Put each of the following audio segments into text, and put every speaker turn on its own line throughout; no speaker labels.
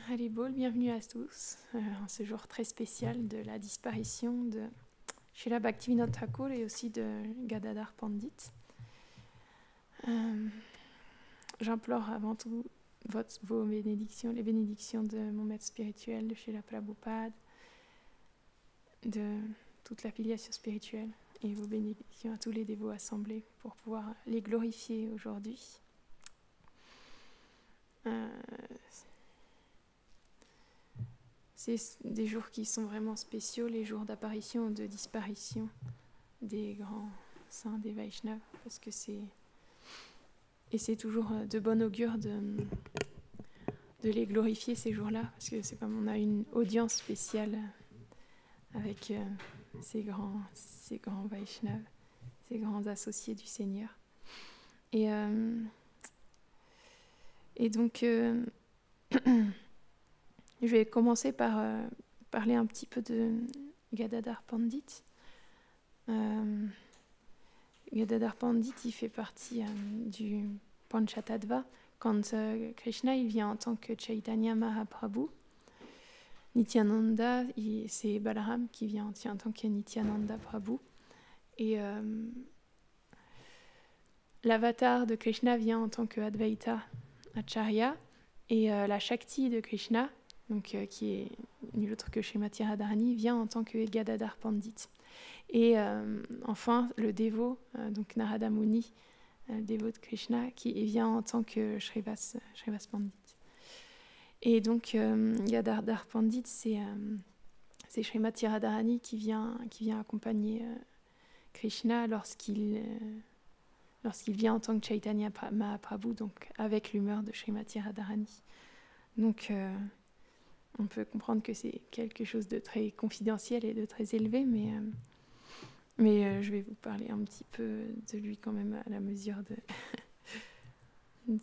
Haribol, bienvenue à tous en ce jour très spécial de la disparition de Srila Bhaktivinoda Thakur et aussi de Gadadhar Pandit. J'implore avant tout vos bénédictions, les bénédictions de mon maître spirituel, de Srila Prabhupada, de toute la filiation spirituelle et vos bénédictions à tous les dévots assemblés pour pouvoir les glorifier aujourd'hui. C'est des jours qui sont vraiment spéciaux, les jours d'apparition ou de disparition des grands saints, des Vaishnavas, parce que c'est toujours de bon augure de les glorifier ces jours-là, parce que c'est comme on a une audience spéciale avec ces grands Vaishnavas, ces grands associés du Seigneur. Et donc, je vais commencer par parler un petit peu de Gadadhar Pandit. Gadadhar Pandit, il fait partie du Panchatattva. Quand Krishna il vient en tant que Chaitanya Mahaprabhu, Nityananda, c'est Balaram qui vient en tant que Nityananda Prabhu. Et l'avatar de Krishna vient en tant que Advaita Acharya. Et la Shakti de Krishna, donc, qui est nul autre que Srimati Radharani, vient en tant que Gadadhar Pandit. Et enfin, le dévot, donc Narada Muni, le dévot de Krishna, qui vient en tant que Shrivas Pandit. Et donc, Gadadhar Pandit, c'est Srimati Radharani qui vient accompagner Krishna lorsqu'il vient en tant que Chaitanya Mahaprabhu, donc avec l'humeur de Srimati Radharani. Donc, on peut comprendre que c'est quelque chose de très confidentiel et de très élevé, mais je vais vous parler un petit peu de lui quand même à la mesure de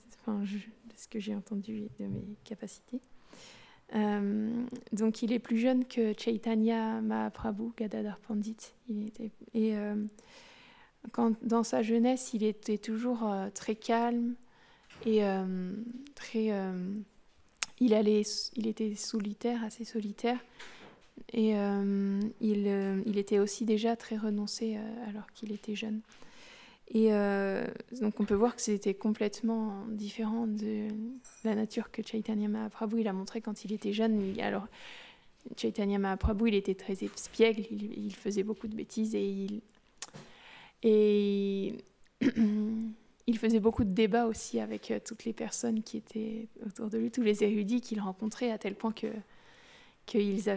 ce que j'ai entendu et de mes capacités. Donc, il est plus jeune que Chaitanya Mahaprabhu, Gadadhar Pandit. Dans sa jeunesse, il était toujours très calme et il était solitaire, assez solitaire, et il était aussi déjà très renoncé alors qu'il était jeune. Et donc on peut voir que c'était complètement différent de la nature que Chaitanya Mahaprabhu il a montré quand il était jeune. Alors Chaitanya Mahaprabhu il était très espiègle, il faisait beaucoup de bêtises et il faisait beaucoup de débats aussi avec toutes les personnes qui étaient autour de lui, tous les érudits qu'il rencontrait, à tel point qu'ils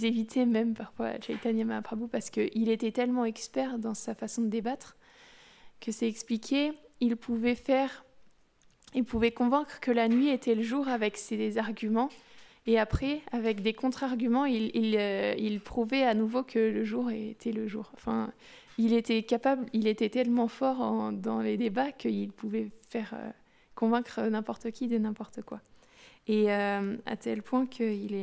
évitaient même parfois Chaitanya Mahaprabhu parce qu'il était tellement expert dans sa façon de débattre que c'est expliqué, il pouvait convaincre que la nuit était le jour avec ses arguments, et après, avec des contre-arguments, il prouvait à nouveau que le jour était le jour. Enfin, il était tellement fort dans les débats qu'il pouvait faire convaincre n'importe qui de n'importe quoi. Et à tel point qu'il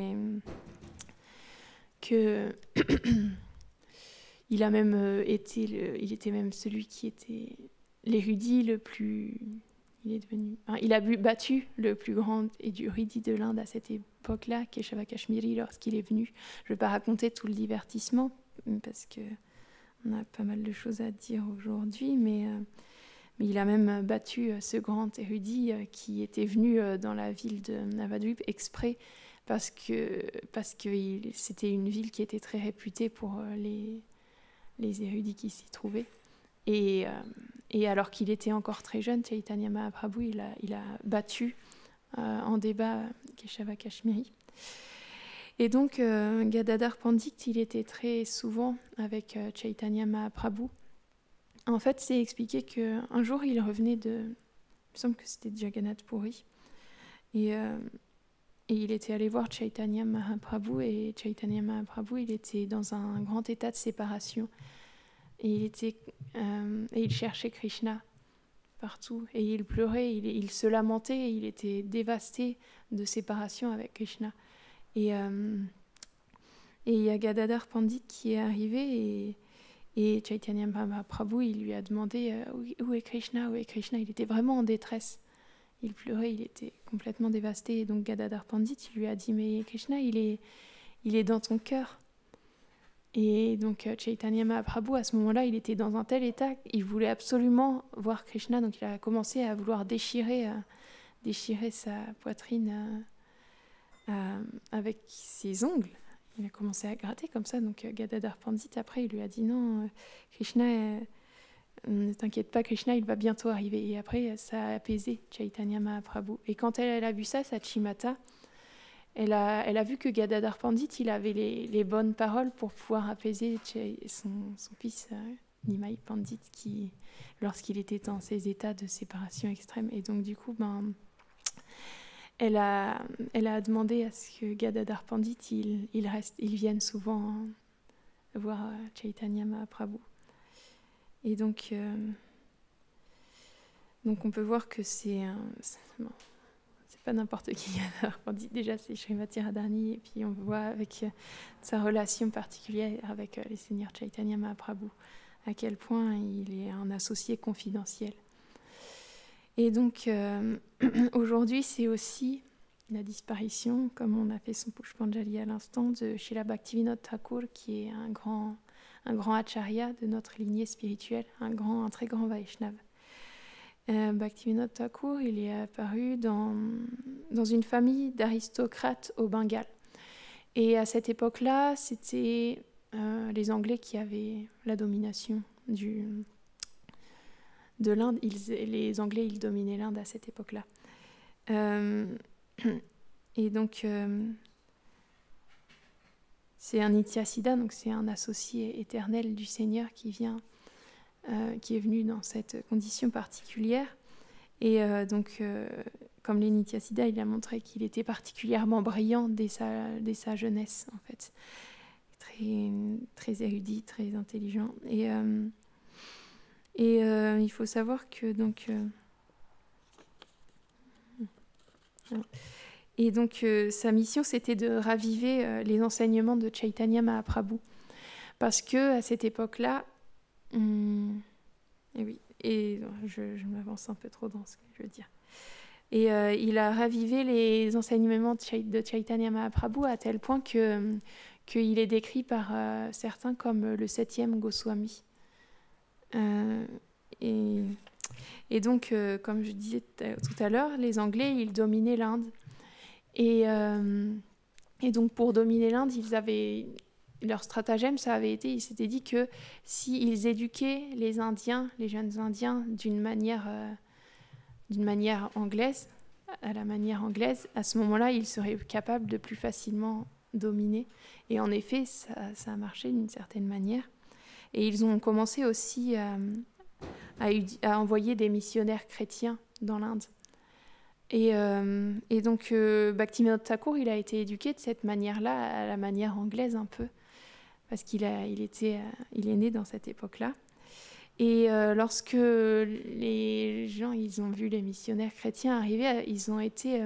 a même il était même celui qui était l'érudit le plus... Il a battu le plus grand érudit de l'Inde à cette époque-là, Keshava Kashmiri, lorsqu'il est venu. Je ne vais pas raconter tout le divertissement, parce qu'on a pas mal de choses à dire aujourd'hui, mais il a même battu ce grand érudit qui était venu dans la ville de Navadvip exprès, parce que c'était une ville qui était très réputée pour les érudits qui s'y trouvaient. Et alors qu'il était encore très jeune, Chaitanya Mahaprabhu, il a battu en débat Keshava Kashmiri. Et donc, Gadadhar Pandit, il était très souvent avec Chaitanya Mahaprabhu. En fait, c'est expliqué qu'un jour, il revenait il me semble que c'était Jagannath Puri, et il était allé voir Chaitanya Mahaprabhu, et Chaitanya Mahaprabhu, il était dans un grand état de séparation. Et il cherchait Krishna partout, et il pleurait, il se lamentait, il était dévasté de séparation avec Krishna. Et il y a Gadadhar Pandit qui est arrivé, et Chaitanya Mahaprabhu, il lui a demandé où est Krishna, où est Krishna. Il était vraiment en détresse. il pleurait, il était complètement dévasté. Et donc Gadadhar Pandit, il lui a dit, mais Krishna, il est dans ton cœur. Et donc Chaitanya Mahaprabhu, à ce moment-là, il était dans un tel état, il voulait absolument voir Krishna, donc il a commencé à vouloir déchirer sa poitrine avec ses ongles. Il a commencé à gratter comme ça, donc Gadadhar Pandit, après, il lui a dit non, Krishna, ne t'inquiète pas, Krishna, il va bientôt arriver. Et après, ça a apaisé Chaitanya Mahaprabhu. Et quand elle a vu ça, Sachimata, elle a vu que Gadadhar Pandit, il avait les bonnes paroles pour pouvoir apaiser son fils Nimai Pandit, lorsqu'il était dans ces états de séparation extrême. Et donc, du coup, elle a demandé à ce que Gadadhar Pandit, il vienne souvent voir Chaitanya Mahaprabhu. Et donc on peut voir que c'est pas n'importe qui. On dit déjà c'est Srimati Radharani, et puis on voit avec sa relation particulière avec les seigneurs Chaitanya Mahaprabhu à quel point il est un associé confidentiel. Et donc aujourd'hui c'est aussi la disparition, comme on a fait son Pushpanjali à l'instant, de Srila Bhaktivinoda Thakur, qui est un grand acharya de notre lignée spirituelle, un très grand Vaishnava. Bhaktivinoda Thakur, il est apparu dans une famille d'aristocrates au Bengale. Et à cette époque-là, c'était les Anglais qui avaient la domination de l'Inde. Les Anglais, ils dominaient l'Inde à cette époque-là. Et donc, c'est un Nityasiddha, donc c'est un associé éternel du Seigneur qui est venu dans cette condition particulière. Et comme les Nityasiddha, il a montré qu'il était particulièrement brillant dès sa jeunesse, en fait. Très, très érudit, très intelligent. Et il faut savoir que donc... Et donc, sa mission, c'était de raviver les enseignements de Chaitanya Mahaprabhu. Parce que à cette époque-là, et oui, et je m'avance un peu trop dans ce que je veux dire. Et il a ravivé les enseignements de Chaitanya Mahaprabhu à tel point qu'il est décrit par certains comme le 7e Goswami. Et donc, comme je disais tout à l'heure, les Anglais, ils dominaient l'Inde. Et donc, pour dominer l'Inde, leur stratagème, ça avait été, ils s'étaient dit que s'ils éduquaient les Indiens, les jeunes Indiens, d'une manière anglaise, à la manière anglaise, à ce moment-là, ils seraient capables de plus facilement dominer. Et en effet, ça a marché d'une certaine manière. Et ils ont commencé aussi à envoyer des missionnaires chrétiens dans l'Inde. Et donc, Bhaktivinoda Thakur, il a été éduqué de cette manière-là, à la manière anglaise un peu, parce qu'il est né dans cette époque-là. Et lorsque les gens, ils ont vu les missionnaires chrétiens arriver, ils ont été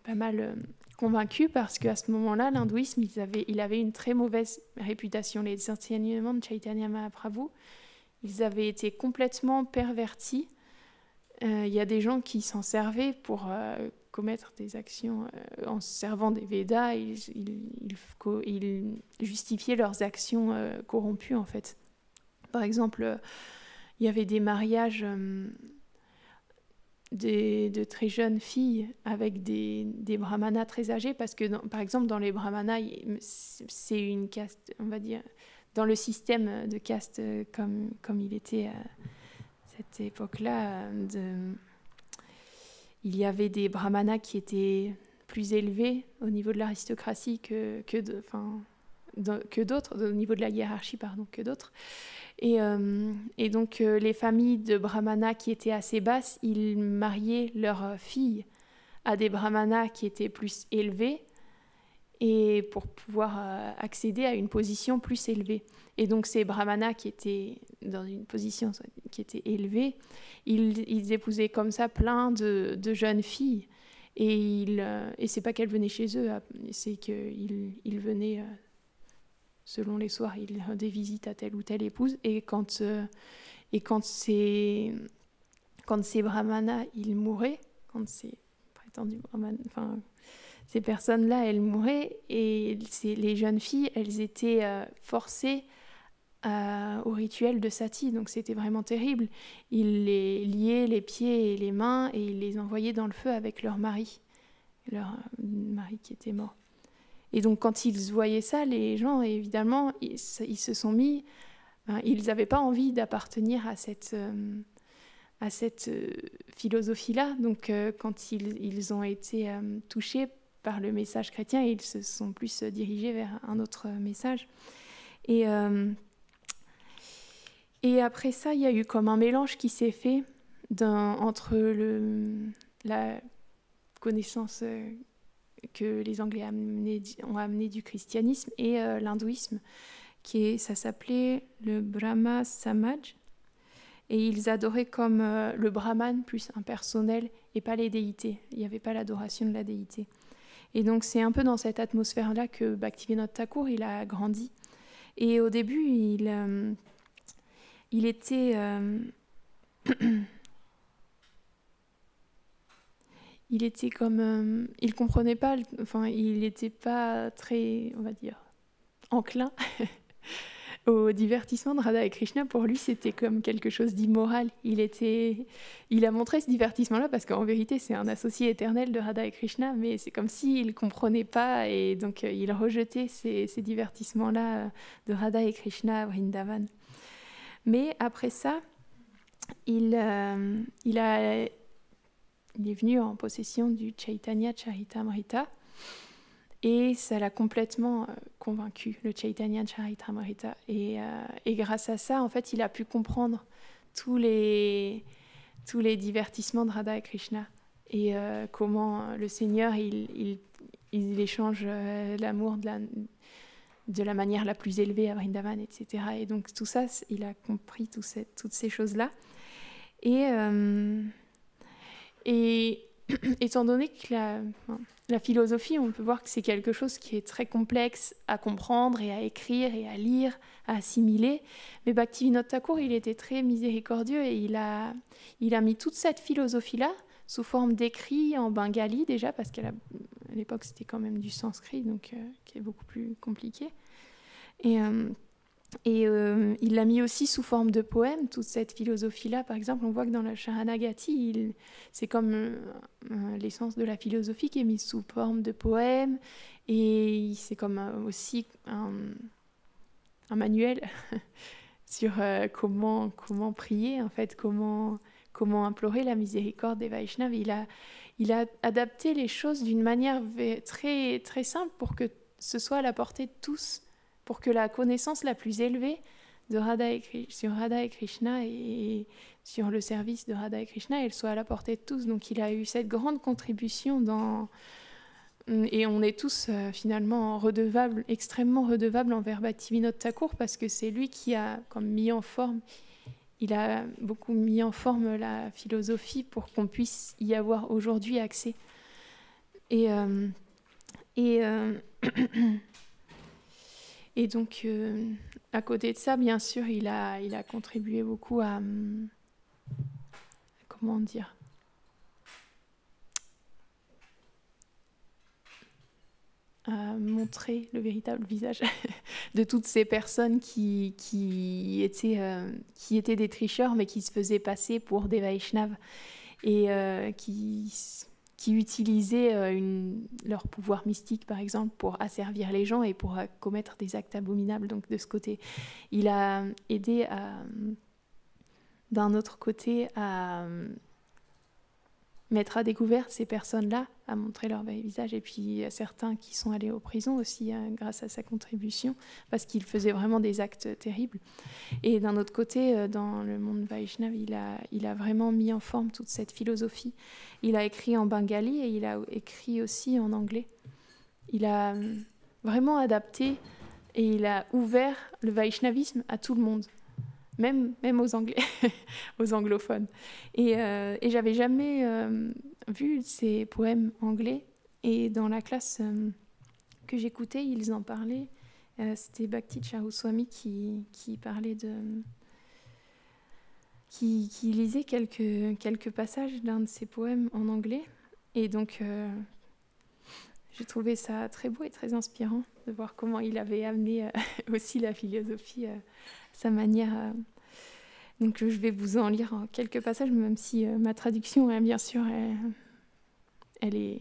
pas mal convaincus, parce qu'à ce moment-là, l'hindouisme, il avait une très mauvaise réputation. Les enseignements de Chaitanya Mahaprabhu, ils avaient été complètement pervertis. Il y a des gens qui s'en servaient pour commettre des actions en se servant des Védas. Ils justifiaient leurs actions corrompues, en fait. Par exemple, il y avait des mariages de très jeunes filles avec des brahmanas très âgés, parce que, par exemple, dans les brahmanas, c'est une caste, on va dire, dans le système de caste comme il était à cette époque-là, il y avait des brahmanas qui étaient plus élevés au niveau de l'aristocratie que d'autres, au niveau de la hiérarchie, que d'autres. Et donc, les familles de brahmanas qui étaient assez basses, ils mariaient leurs filles à des brahmanas qui étaient plus élevés, et pour pouvoir accéder à une position plus élevée. Et donc, ces brahmanas qui étaient dans une position qui était élevée, ils épousaient comme ça plein de jeunes filles. Et c'est pas qu'elles venaient chez eux, c'est qu'ils venaient... selon les soirs, ils rendaient visite à telle ou telle épouse. Et quand quand ces brahmanas, ils mouraient, quand ces prétendus brahmanas, enfin, ces personnes-là, elles mouraient, et les jeunes filles, elles étaient forcées au rituel de sati, donc c'était vraiment terrible. Ils les liaient les pieds et les mains, et ils les envoyaient dans le feu avec leur mari qui était mort. Et donc quand ils voyaient ça, les gens, évidemment, ils se sont mis... ils n'avaient pas envie d'appartenir à cette philosophie-là. Donc quand ils ont été touchés par le message chrétien, ils se sont plus dirigés vers un autre message. Et après ça, il y a eu comme un mélange qui s'est fait entre la connaissance que les Anglais ont amené du christianisme et l'hindouisme, ça s'appelait le Brahma Samaj. Et ils adoraient comme le brahman plus impersonnel et pas les déités. Il n'y avait pas l'adoration de la déité. Et donc c'est un peu dans cette atmosphère-là que Bhaktivinoda Thakur il a grandi. Et au début, il était... il était comme... il comprenait pas... Enfin, il n'était pas très, on va dire, enclin au divertissement de Radha et Krishna. Pour lui, c'était comme quelque chose d'immoral. Il a montré ce divertissement-là parce qu'en vérité, c'est un associé éternel de Radha et Krishna, mais c'est comme s'il ne comprenait pas, et donc il rejetait ces divertissements-là de Radha et Krishna à Vrindavan. Mais après ça, il est venu en possession du Chaitanya Charitamrita, et ça l'a complètement convaincu, le Chaitanya Charitamrita. Et grâce à ça, en fait, il a pu comprendre tous les divertissements de Radha et Krishna, et comment le Seigneur, il échange l'amour de la manière la plus élevée à Vrindavan, etc. Et donc tout ça, il a compris toutes ces choses-là. Et étant donné que la philosophie, on peut voir que c'est quelque chose qui est très complexe à comprendre et à écrire et à lire, à assimiler. Mais Bhaktivinoda Thakur, il était très miséricordieux, et il a mis toute cette philosophie-là sous forme d'écrits en bengali déjà, parce qu'à l'époque c'était quand même du sanskrit, donc qui est beaucoup plus compliqué. Et il l'a mis aussi sous forme de poèmes, toute cette philosophie-là. Par exemple, on voit que dans la Sharanagati, c'est comme l'essence de la philosophie qui est mise sous forme de poèmes, et c'est comme aussi un manuel sur comment prier, en fait, comment implorer la miséricorde des Vaishnavas. Il a adapté les choses d'une manière très, très simple pour que ce soit à la portée de tous, pour que la connaissance la plus élevée sur Radha et Krishna et sur le service de Radha et Krishna, elle soit à la portée de tous. Donc il a eu cette grande contribution et on est tous finalement extrêmement redevables envers Bhaktivinoda Thakur, parce que c'est lui qui a mis en forme, il a beaucoup mis en forme la philosophie pour qu'on puisse y avoir aujourd'hui accès. Et donc, à côté de ça, bien sûr, il a contribué beaucoup à comment dire, à montrer le véritable visage de toutes ces personnes qui étaient des tricheurs, mais qui se faisaient passer pour des Vaishnavas, et qui utilisaient leur pouvoir mystique, par exemple, pour asservir les gens et pour commettre des actes abominables. Donc, de ce côté, il a aidé d'un autre côté, à mettre à découvert ces personnes-là, à montrer leur vrai visage. Et puis, il y a certains qui sont allés en prison aussi, grâce à sa contribution, parce qu'ils faisaient vraiment des actes terribles. Et d'un autre côté, dans le monde Vaishnav, il a vraiment mis en forme toute cette philosophie. Il a écrit en bengali, et il a écrit aussi en anglais. Il a vraiment adapté, et il a ouvert le Vaishnavisme à tout le monde, même aux Anglais, aux anglophones. Et j'avais jamais vu ces poèmes anglais. Et dans la classe que j'écoutais, ils en parlaient. C'était Bhakti Charuswami qui parlait qui lisait quelques passages d'un de ses poèmes en anglais. Et donc, j'ai trouvé ça très beau et très inspirant de voir comment il avait amené aussi la philosophie à sa manière. Donc, je vais vous en lire quelques passages, même si ma traduction, bien sûr, elle est...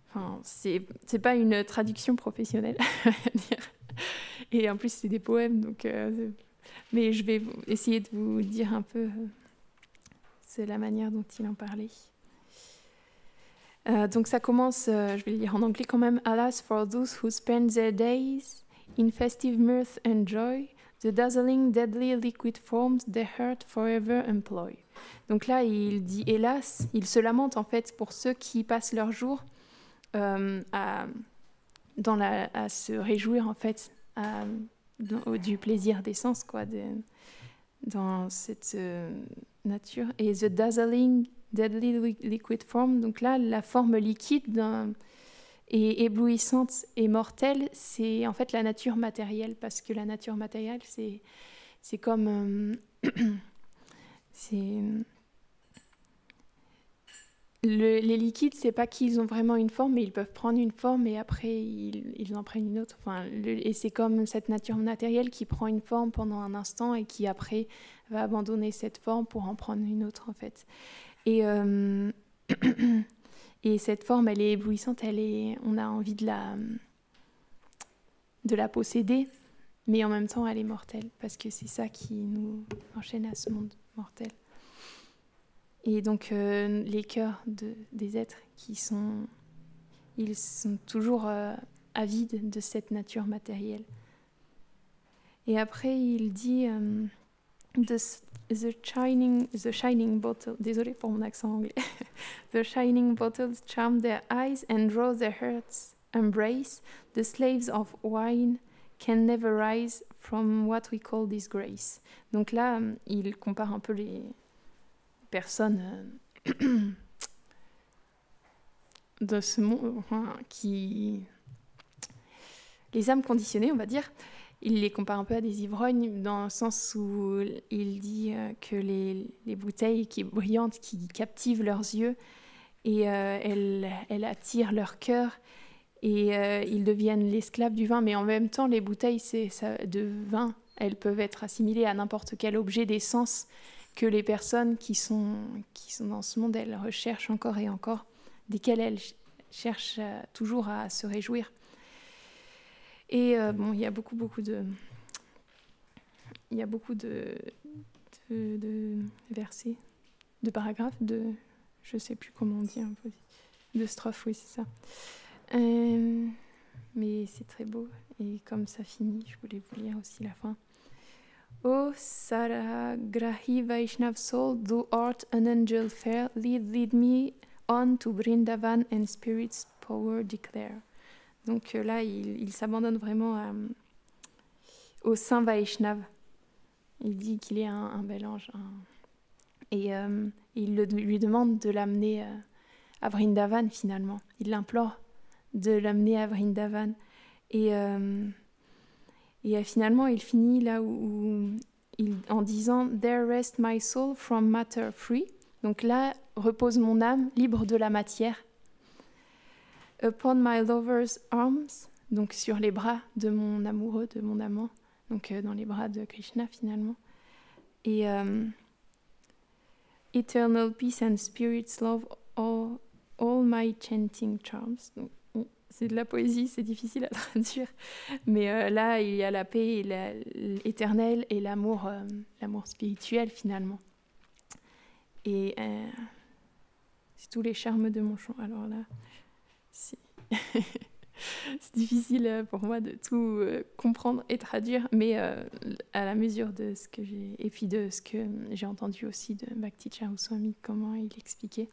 Enfin, c'est pas une traduction professionnelle, à dire. Et en plus, c'est des poèmes, donc... mais je vais essayer de vous dire un peu c'est la manière dont il en parlait. Donc ça commence, je vais le lire en anglais quand même. Alas for those who spend their days in festive mirth and joy, the dazzling, deadly liquid forms their heart forever employ. Donc là, il dit hélas, il se lamente en fait pour ceux qui passent leur jour à se réjouir en fait du plaisir des sens, quoi, dans cette nature. Et the dazzling, deadly liquid form, donc là, la forme liquide et éblouissante et mortelle, c'est en fait la nature matérielle, parce que la nature matérielle, c'est comme... les liquides, c'est pas qu'ils ont vraiment une forme, mais ils peuvent prendre une forme et après ils en prennent une autre. Enfin, et c'est comme cette nature matérielle qui prend une forme pendant un instant et qui après va abandonner cette forme pour en prendre une autre en fait. Et, et cette forme, elle est éblouissante, on a envie de la posséder, mais en même temps elle est mortelle parce que c'est ça qui nous enchaîne à ce monde mortel. Et donc, les cœurs des êtres ils sont toujours avides de cette nature matérielle. Et après, il dit the shining bottle. Désolée pour mon accent anglais. The shining bottles charm their eyes and draw their hearts embrace. The slaves of wine can never rise from what we call disgrace. Donc là, il compare un peu les personnes de ce monde, les âmes conditionnées, on va dire, il les compare un peu à des ivrognes dans le sens où il dit que les bouteilles qui brillantes, qui captivent leurs yeux et elles attirent leur cœur et ils deviennent l'esclave du vin, mais en même temps les bouteilles de vin, elles peuvent être assimilées à n'importe quel objet des sens que les personnes qui sont dans ce monde, elles recherchent encore et encore, desquelles elles cherchent toujours à se réjouir. Et il y a beaucoup de versets, de paragraphes, je ne sais plus comment on dit, un peu, de strophes, oui, c'est ça. Mais c'est très beau, et comme ça finit, je voulais vous lire aussi la fin. O Saragrahi Vaishnav soul, thou art an angel fair, lead me on to Vrindavan and spirit's power declare. Donc là, il s'abandonne vraiment au Saint Vaishnav. Il dit qu'il est un bel ange. Et il lui demande de l'amener à Vrindavan finalement. Il l'implore de l'amener à Vrindavan. Et finalement, il finit là en disant « There rest my soul from matter free ». Donc là, repose mon âme, libre de la matière. « Upon my lover's arms », donc sur les bras de mon amoureux, de mon amant. Donc dans les bras de Krishna finalement. Et « Eternal peace and spirit's love, all my chanting charms ». Donc, c'est de la poésie, c'est difficile à traduire. Mais là, il y a la paix éternelle et l'amour spirituel, finalement. Et c'est tous les charmes de mon chant. Alors là, c'est difficile pour moi de tout comprendre et traduire, mais à la mesure de ce que j'ai... Et puis de ce que j'ai entendu aussi de Bhakti Charuswami, comment il expliquait.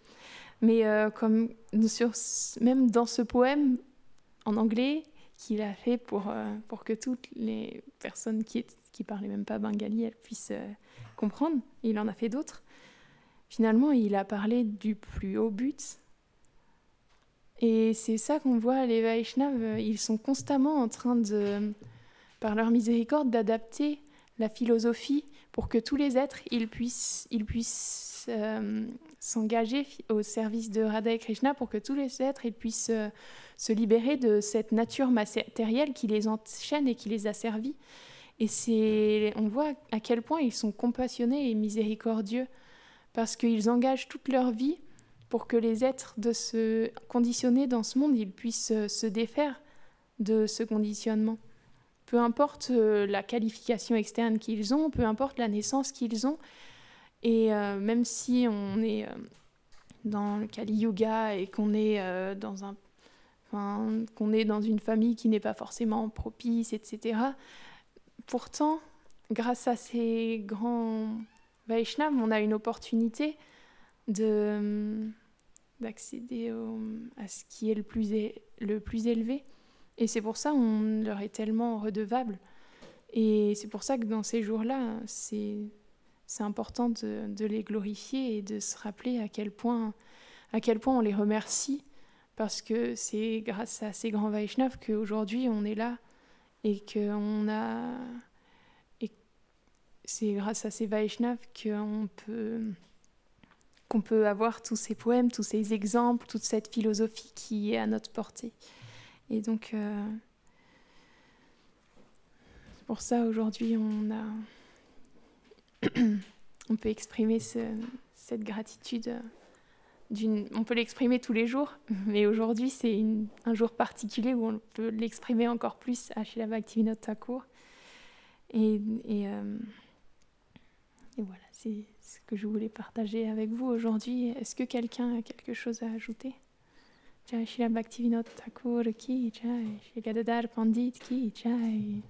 Mais même dans ce poème en anglais qu'il a fait pour que toutes les personnes qui parlaient même pas bengali, elles puissent comprendre. Il en a fait d'autres. Finalement, il a parlé du plus haut but. Et c'est ça qu'on voit, les Vaishnavas, ils sont constamment en train de, par leur miséricorde, d'adapter la philosophie pour que tous les êtres ils puissent s'engager au service de Radha et Krishna, pour que tous les êtres ils puissent se libérer de cette nature matérielle qui les enchaîne et qui les asservit. Et on voit à quel point ils sont compassionnés et miséricordieux, parce qu'ils engagent toute leur vie pour que les êtres conditionnés dans ce monde ils puissent se défaire de ce conditionnement. Peu importe la qualification externe qu'ils ont, peu importe la naissance qu'ils ont, et même si on est dans le Kali Yuga et qu'on est qu'on est dans une famille qui n'est pas forcément propice, etc. Pourtant, grâce à ces grands Vaishnavas, on a une opportunité d'accéder à ce qui est le plus élevé. Et c'est pour ça qu'on leur est tellement redevable. Et c'est pour ça que dans ces jours-là, c'est important de les glorifier et de se rappeler à quel point on les remercie, parce que c'est grâce à ces grands Vaishnavas qu'aujourd'hui on est là, et c'est grâce à ces Vaishnavas qu'on peut avoir tous ces poèmes, tous ces exemples, toute cette philosophie qui est à notre portée. Et donc, c'est pour ça aujourd'hui on peut exprimer cette gratitude. On peut l'exprimer tous les jours, mais aujourd'hui c'est un jour particulier où on peut l'exprimer encore plus à Srila Bhaktivinoda Thakur. Et voilà, c'est ce que je voulais partager avec vous aujourd'hui. Est-ce que quelqu'un a quelque chose à ajouter? Jai Srila Bhaktivinoda Thakur ki jai, Shri Gadadhar Pandit ki jai.